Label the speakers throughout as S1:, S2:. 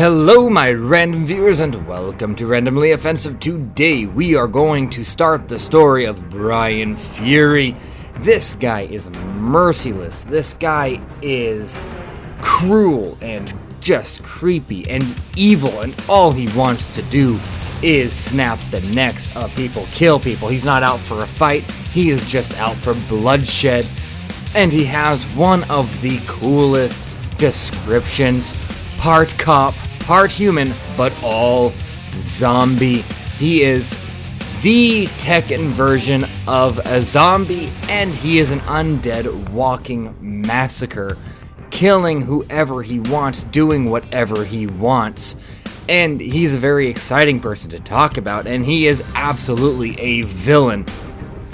S1: Hello my random viewers and welcome to Randomly Offensive. Today we are going to start the story of Bryan Fury. This guy is merciless. This guy is cruel and just creepy and evil, and all he wants to do is snap the necks of people, kill people. He's not out for a fight, he is just out for bloodshed. And he has one of the coolest descriptions. Part cop, part human, but all zombie. He is the Tekken version of a zombie, and he is an undead walking massacre, killing whoever he wants, doing whatever he wants. And he's a very exciting person to talk about, and he is absolutely a villain.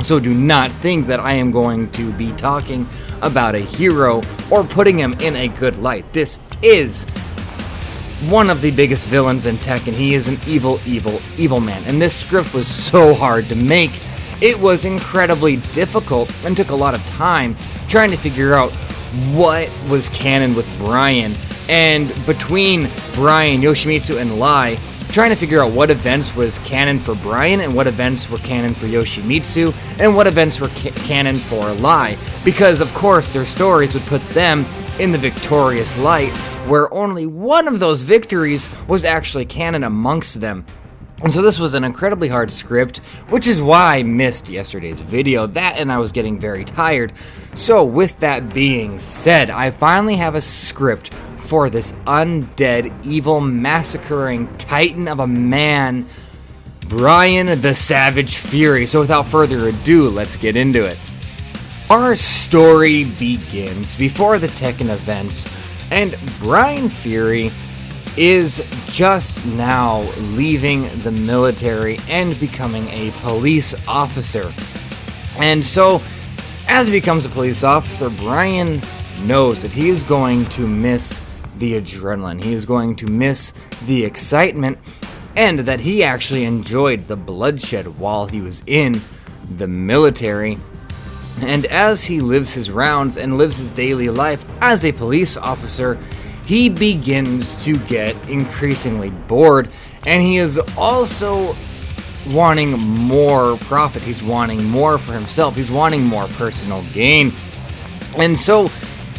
S1: So do not think that I am going to be talking about a hero or putting him in a good light. This is one of the biggest villains in Tekken. He is an evil man. And this script was so hard to make. It was incredibly difficult and took a lot of time trying to figure out what was canon with Bryan. And between Bryan, Yoshimitsu, and Lai, trying to figure out what events was canon for Bryan and what events were canon for Yoshimitsu and what events were canon for Lai. Because, of course, their stories would put them in the victorious light, where only one of those victories was actually canon amongst them. And so this was an incredibly hard script, which is why I missed yesterday's video. That and I was getting very tired. So with that being said, I finally have a script for this undead, evil, massacring titan of a man, Bryan the Savage Fury. So without further ado, let's get into it. Our story begins before the Tekken events, and Bryan Fury is just now leaving the military and becoming a police officer. And so, as he becomes a police officer, Bryan knows that he is going to miss the adrenaline, he is going to miss the excitement, and that he actually enjoyed the bloodshed while he was in the military. And as he lives his rounds and lives his daily life as a police officer, he begins to get increasingly bored, and he is also wanting more profit. He's wanting more for himself. He's wanting more personal gain. And so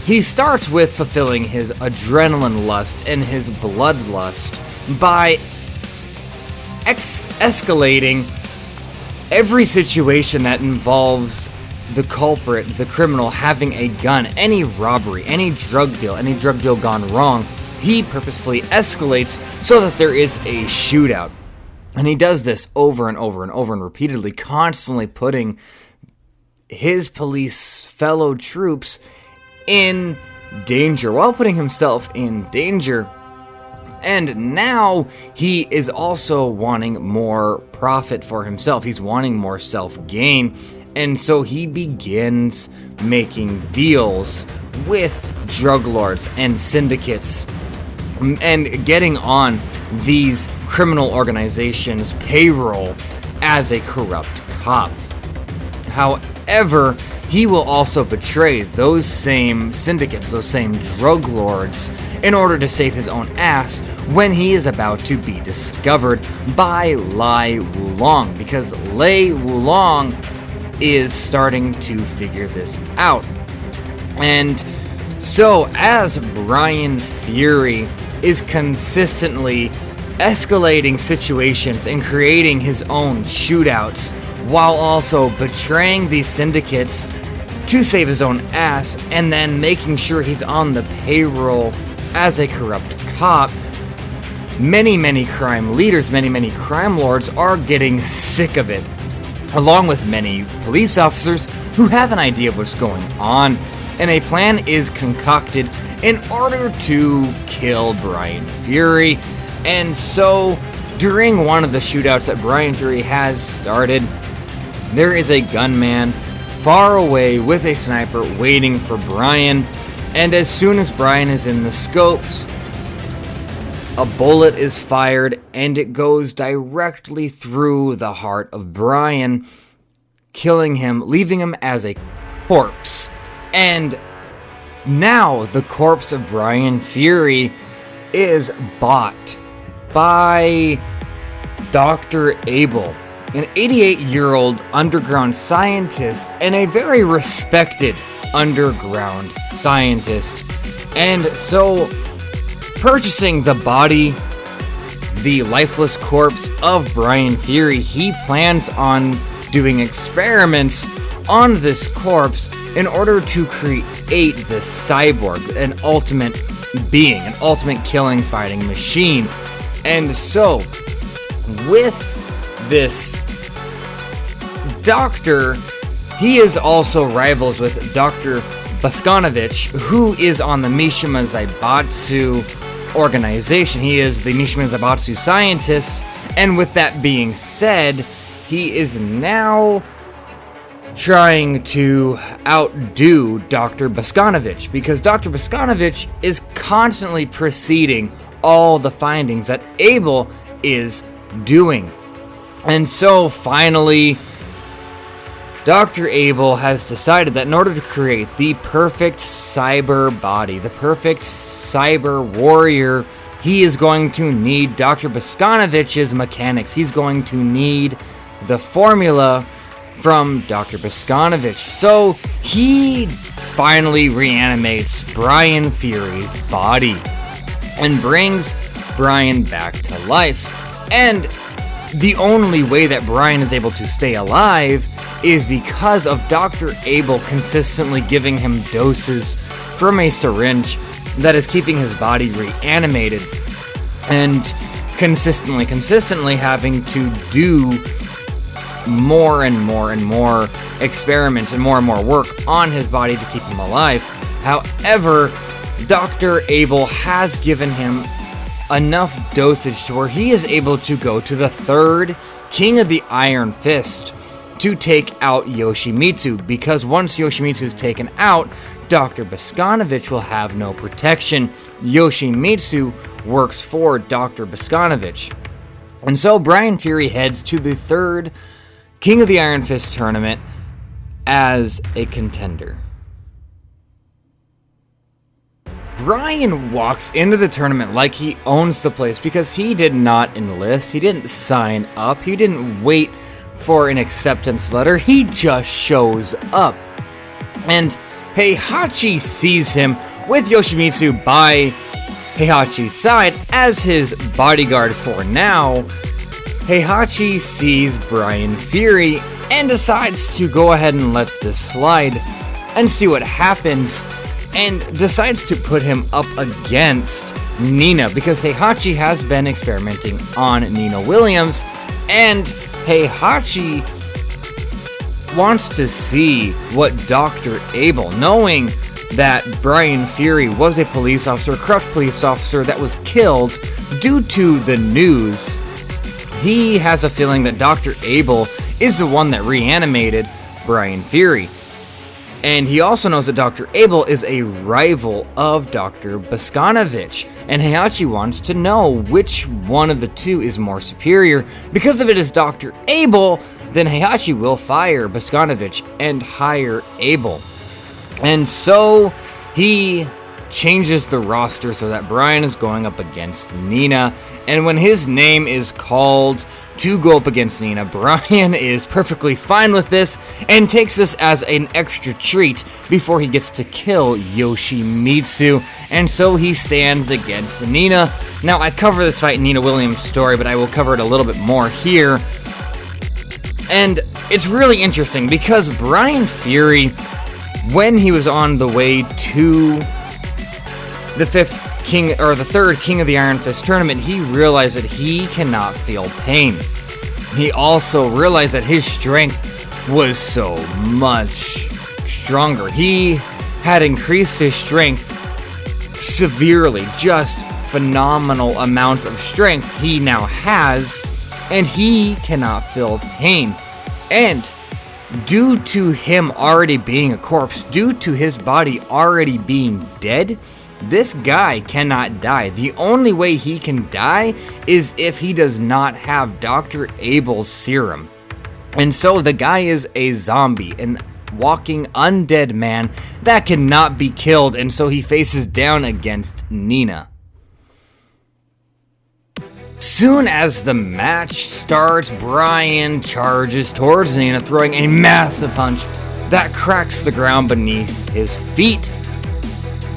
S1: he starts with fulfilling his adrenaline lust and his bloodlust by escalating every situation that involves the culprit, the criminal, having a gun, any robbery, any drug deal gone wrong. He purposefully escalates so that there is a shootout. And he does this over and over and over and repeatedly, constantly putting his police fellow troops in danger while putting himself in danger. And now he is also wanting more profit for himself. He's wanting more self-gain. And so he begins making deals with drug lords and syndicates and getting on these criminal organizations' payroll as a corrupt cop. However, he will also betray those same syndicates, those same drug lords, in order to save his own ass when he is about to be discovered by Lai Wulong, because Lai Wulong is starting to figure this out. And so as Bryan Fury is consistently escalating situations and creating his own shootouts while also betraying these syndicates to save his own ass and then making sure he's on the payroll as a corrupt cop, many crime leaders, many crime lords are getting sick of it, along with many police officers who have an idea of what's going on, and a plan is concocted in order to kill Bryan Fury. And so, during one of the shootouts that Bryan Fury has started, there is a gunman far away with a sniper waiting for Bryan, and as soon as Bryan is in the scopes, a bullet is fired, and it goes directly through the heart of Bryan, killing him, leaving him as a corpse. And now the corpse of Bryan Fury is bought by Dr. Abel, an 88-year-old underground scientist and a very respected underground scientist. And so, purchasing the body, the lifeless corpse of Bryan Fury, he plans on doing experiments on this corpse in order to create this cyborg, an ultimate being, an ultimate killing fighting machine. And so, with this doctor, he is also rivals with Dr. Bogdanovich, who is on the Mishima Zaibatsu organization. He is the Mishima Zaibatsu scientist, and with that being said, he is now trying to outdo Dr. Bogdanovich, because Dr. Bogdanovich is constantly preceding all the findings that Abel is doing. And so finally, Dr. Abel has decided that in order to create the perfect cyber body, the perfect cyber warrior, he is going to need Dr. Bogdanovich's mechanics. He's going to need the formula from Dr. Bogdanovich. So he finally reanimates Bryan Fury's body and brings Bryan back to life. And the only way that Bryan is able to stay alive is because of Dr. Abel consistently giving him doses from a syringe that is keeping his body reanimated, and consistently having to do more and more experiments and more work on his body to keep him alive. However, Dr. Abel has given him enough dosage to where he is able to go to the third King of the Iron Fist to take out Yoshimitsu, because once Yoshimitsu is taken out, Dr. Bogdanovich will have no protection. Yoshimitsu works for Dr. Bogdanovich. And so Bryan Fury heads to the third King of the Iron Fist tournament as a contender. Bryan walks into the tournament like he owns the place, because he did not enlist, he didn't sign up, he didn't wait for an acceptance letter, he just shows up. And Heihachi sees him with Yoshimitsu by Heihachi's side as his bodyguard for now. Heihachi sees Bryan Fury and decides to go ahead and let this slide and see what happens, and decides to put him up against Nina, because Heihachi has been experimenting on Nina Williams, and Heihachi wants to see what Dr. Abel, knowing that Bryan Fury was a police officer, a corrupt police officer that was killed due to the news, he has a feeling that Dr. Abel is the one that reanimated Bryan Fury. And he also knows that Dr. Abel is a rival of Dr. Bogdanovich, and Heihachi wants to know which one of the two is more superior, because if it is Dr. Abel, then Heihachi will fire Bogdanovich and hire Abel. And so he changes the roster so that Bryan is going up against Nina, and when his name is called to go up against Nina, Bryan is perfectly fine with this and takes this as an extra treat before he gets to kill Yoshimitsu, and so he stands against Nina. Now, I cover this fight in Nina Williams' story, but I will cover it a little bit more here. And it's really interesting because Bryan Fury, when he was on the way to the third King of the Iron Fist tournament, he realized that he cannot feel pain. He also realized that his strength was so much stronger. He had increased his strength severely, just phenomenal amounts of strength he now has, and he cannot feel pain. And due to him already being a corpse, due to his body already being dead, this guy cannot die. The only way he can die is if he does not have Dr. Abel's serum. And so the guy is a zombie, an walking undead man that cannot be killed, and so he faces down against Nina. soon as the match starts, Bryan charges towards Nina, throwing a massive punch that cracks the ground beneath his feet.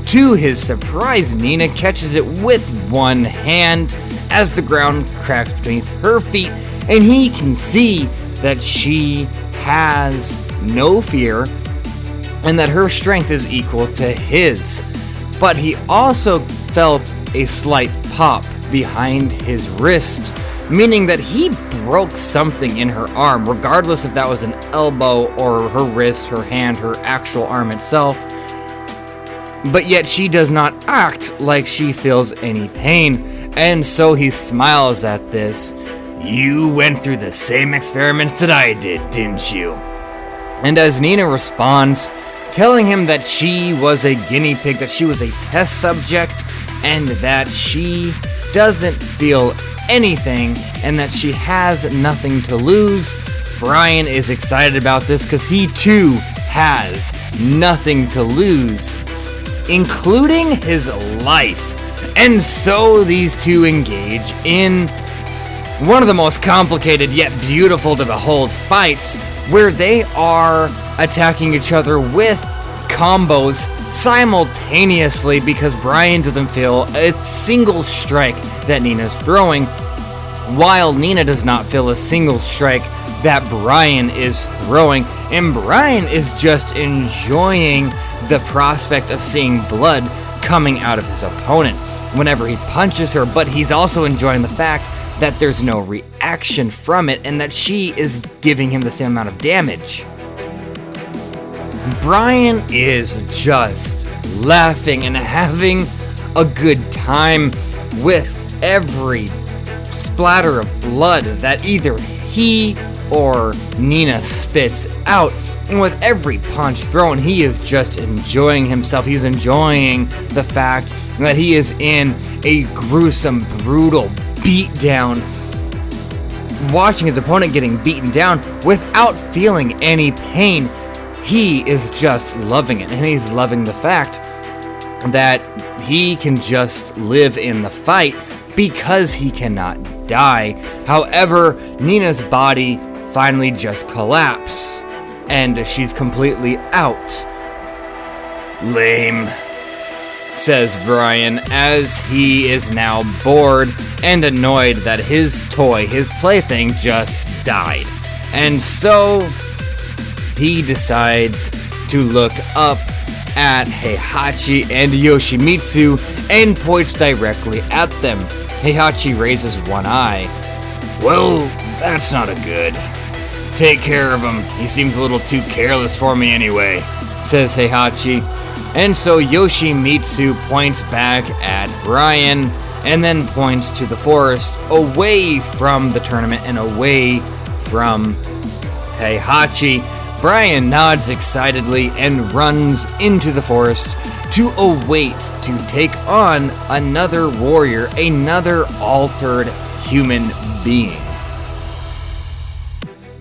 S1: To his surprise, Nina catches it with one hand as the ground cracks beneath her feet, and he can see that she has no fear and that her strength is equal to his. But he also felt a slight pop behind his wrist, meaning that he broke something in her arm, regardless if that was an elbow or her wrist, her hand, her actual arm itself. But yet she does not act like she feels any pain, and so he smiles at this. "You went through the same experiments that I did, didn't you?" And as Nina responds, telling him that she was a guinea pig, that she was a test subject, and that she doesn't feel anything, and that she has nothing to lose, Bryan is excited about this because he too has nothing to lose, including his life. And so these two engage in one of the most complicated yet beautiful to behold fights, where they are attacking each other with combos simultaneously because Bryan doesn't feel a single strike that Nina's throwing, while Nina does not feel a single strike that Bryan is throwing. And Bryan is just enjoying the prospect of seeing blood coming out of his opponent whenever he punches her, but he's also enjoying the fact that there's no reaction from it and that she is giving him the same amount of damage. Bryan is just laughing and having a good time with every splatter of blood that either he or Nina spits out. And with every punch thrown, he is just enjoying himself. He's enjoying the fact that he is in a gruesome, brutal beatdown, watching his opponent getting beaten down without feeling any pain. He is just loving it, and he's loving the fact that he can just live in the fight because he cannot die. However, Nina's body finally just collapses, and she's completely out. "Lame," says Bryan, as he is now bored and annoyed that his toy, his plaything, just died. And so he decides to look up at Heihachi and Yoshimitsu and points directly at them. Heihachi raises one eye. "Well, that's not a good. Take care of him. He seems a little too careless for me anyway," says Heihachi. And so Yoshimitsu points back at Bryan and then points to the forest away from the tournament and away from Heihachi. Bryan nods excitedly and runs into the forest to await to take on another warrior, another altered human being.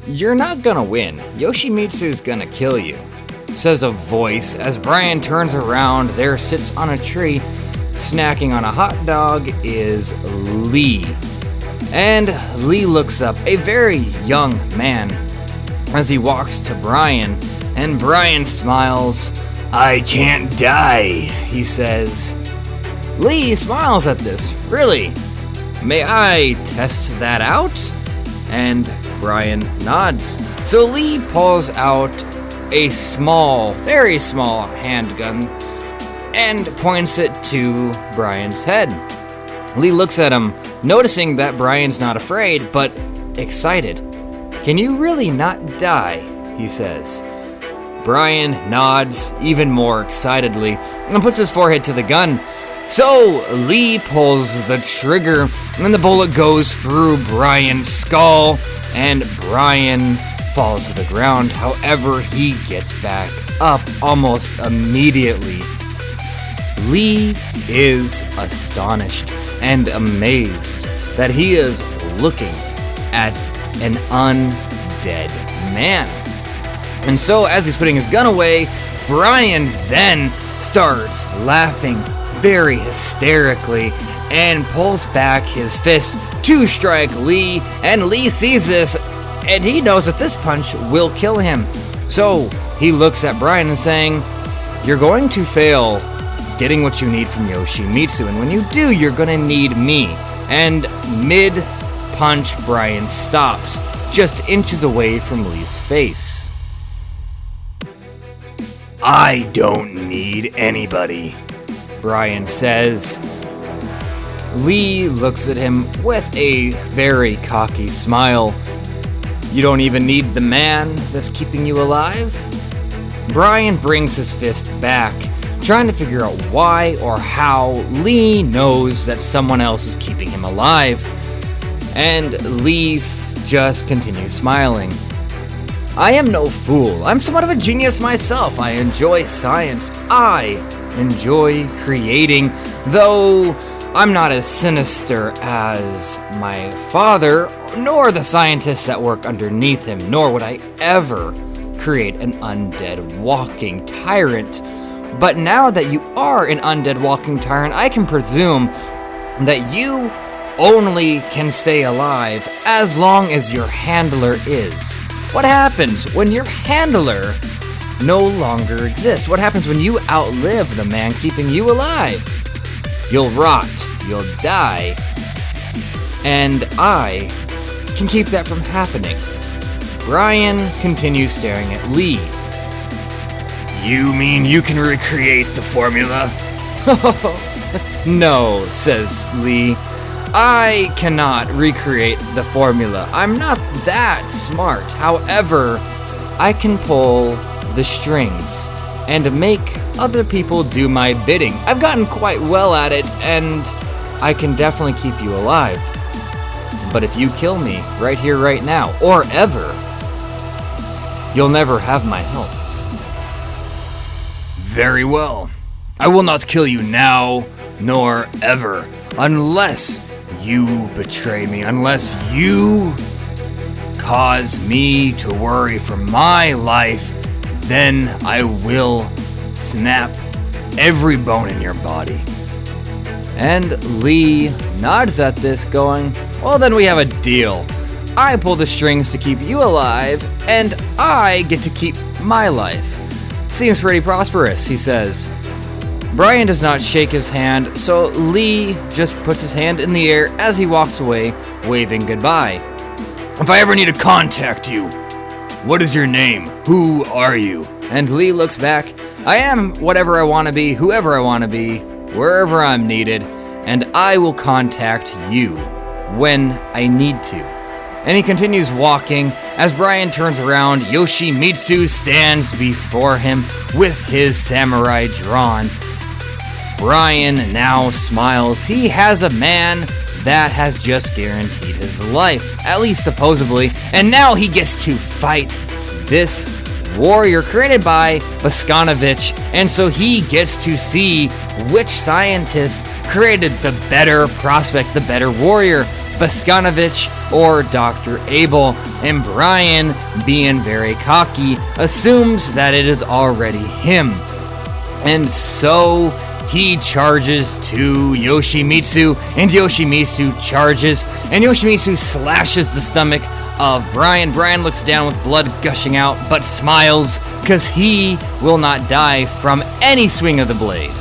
S1: "You're not gonna win. Yoshimitsu's gonna kill you," says a voice as Bryan turns around. There sits on a tree, snacking on a hot dog, is Lee. And Lee looks up, a very young man, as he walks to Bryan, and Bryan smiles. "I can't die," he says. Lee smiles at this. "Really? May I test that out?" And Bryan nods. So Lee pulls out a small, very small handgun and points it to Bryan's head. Lee looks at him, noticing that Bryan's not afraid, but excited. "Can you really not die?" he says. Bryan nods even more excitedly and puts his forehead to the gun. So Lee pulls the trigger and the bullet goes through Bryan's skull and Bryan falls to the ground. However, he gets back up almost immediately. Lee is astonished and amazed that he is looking at an undead man. And so as he's putting his gun away, Bryan then starts laughing very hysterically and pulls back his fist to strike Lee, and Lee sees this and he knows that this punch will kill him. So he looks at Bryan and saying, "You're going to fail getting what you need from Yoshimitsu, and when you do, you're gonna need me." And mid-punch, Bryan stops, just inches away from Lee's face. "I don't need anybody," Bryan says. Lee looks at him with a very cocky smile. "You don't even need the man that's keeping you alive?" Bryan brings his fist back, trying to figure out why or how Lee knows that someone else is keeping him alive. And Lee just continues smiling. "I am no fool. I'm somewhat of a genius myself. I enjoy science. I enjoy creating, though I'm not as sinister as my father, nor the scientists that work underneath him, nor would I ever create an undead walking tyrant. But now that you are an undead walking tyrant, I can presume that you only can stay alive as long as your handler is. What happens when your handler no longer exists? What happens when you outlive the man keeping you alive? You'll rot, you'll die, and I can keep that from happening." Bryan continues staring at Lee. "You mean you can recreate the formula?" "No," says Lee. "I cannot recreate the formula. I'm not that smart. However, I can pull the strings and make other people do my bidding. I've gotten quite well at it, and I can definitely keep you alive. But if you kill me right here, right now, or ever, you'll never have my help." "Very well. I will not kill you now, nor ever, unless you betray me, unless you cause me to worry for my life, then I will snap every bone in your body." And Lee nods at this, going, "Well, then we have a deal. I pull the strings to keep you alive, and I get to keep my life. Seems pretty prosperous," he says. Bryan does not shake his hand, so Lee just puts his hand in the air as he walks away, waving goodbye. "If I ever need to contact you, what is your name? Who are you?" And Lee looks back. "I am whatever I want to be, whoever I want to be, wherever I'm needed, and I will contact you when I need to." And he continues walking. As Bryan turns around, Yoshimitsu stands before him with his samurai drawn. Bryan now smiles. He has a man that has just guaranteed his life, at least supposedly, and now he gets to fight this warrior created by Bogdanovich, and so he gets to see which scientist created the better prospect, the better warrior, Bogdanovich or Dr. Abel. And Bryan, being very cocky, assumes that it is already him. And so he charges to Yoshimitsu, and Yoshimitsu charges, and Yoshimitsu slashes the stomach of Bryan. Bryan looks down with blood gushing out, but smiles, because he will not die from any swing of the blade.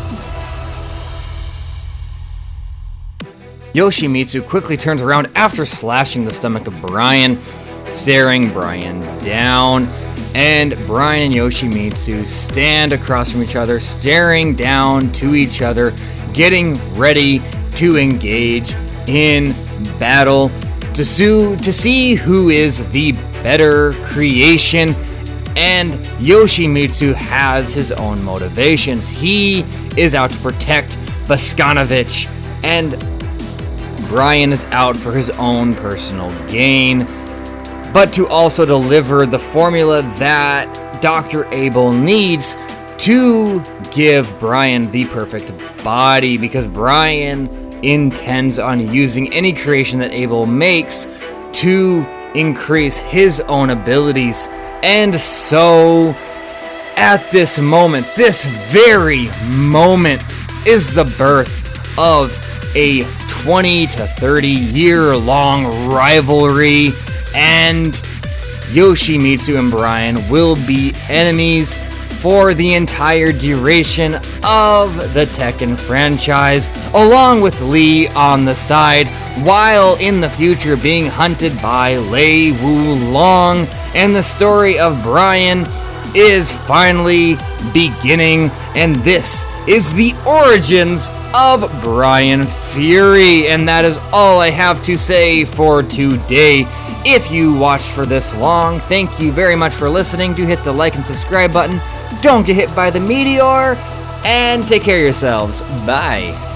S1: Yoshimitsu quickly turns around after slashing the stomach of Bryan, staring Bryan down, and Bryan and Yoshimitsu stand across from each other, staring down to each other, getting ready to engage in battle to see who is the better creation. And Yoshimitsu has his own motivations. He is out to protect Bogdanovich, and Bryan is out for his own personal gain, but to also deliver the formula that Dr. Abel needs to give Bryan the perfect body, because Bryan intends on using any creation that Abel makes to increase his own abilities. And so, at this moment, this very moment, is the birth of a 20 to 30 year long rivalry, and Yoshimitsu and Bryan will be enemies for the entire duration of the Tekken franchise, along with Lee on the side, while in the future being hunted by Lei Wulong. And the story of Bryan is finally beginning, and this is the origins of Bryan Fury. And that is all I have to say for today. If you watched for this long, thank you very much for listening. Do hit the like and subscribe button. Don't get hit by the meteor, and take care of yourselves. Bye.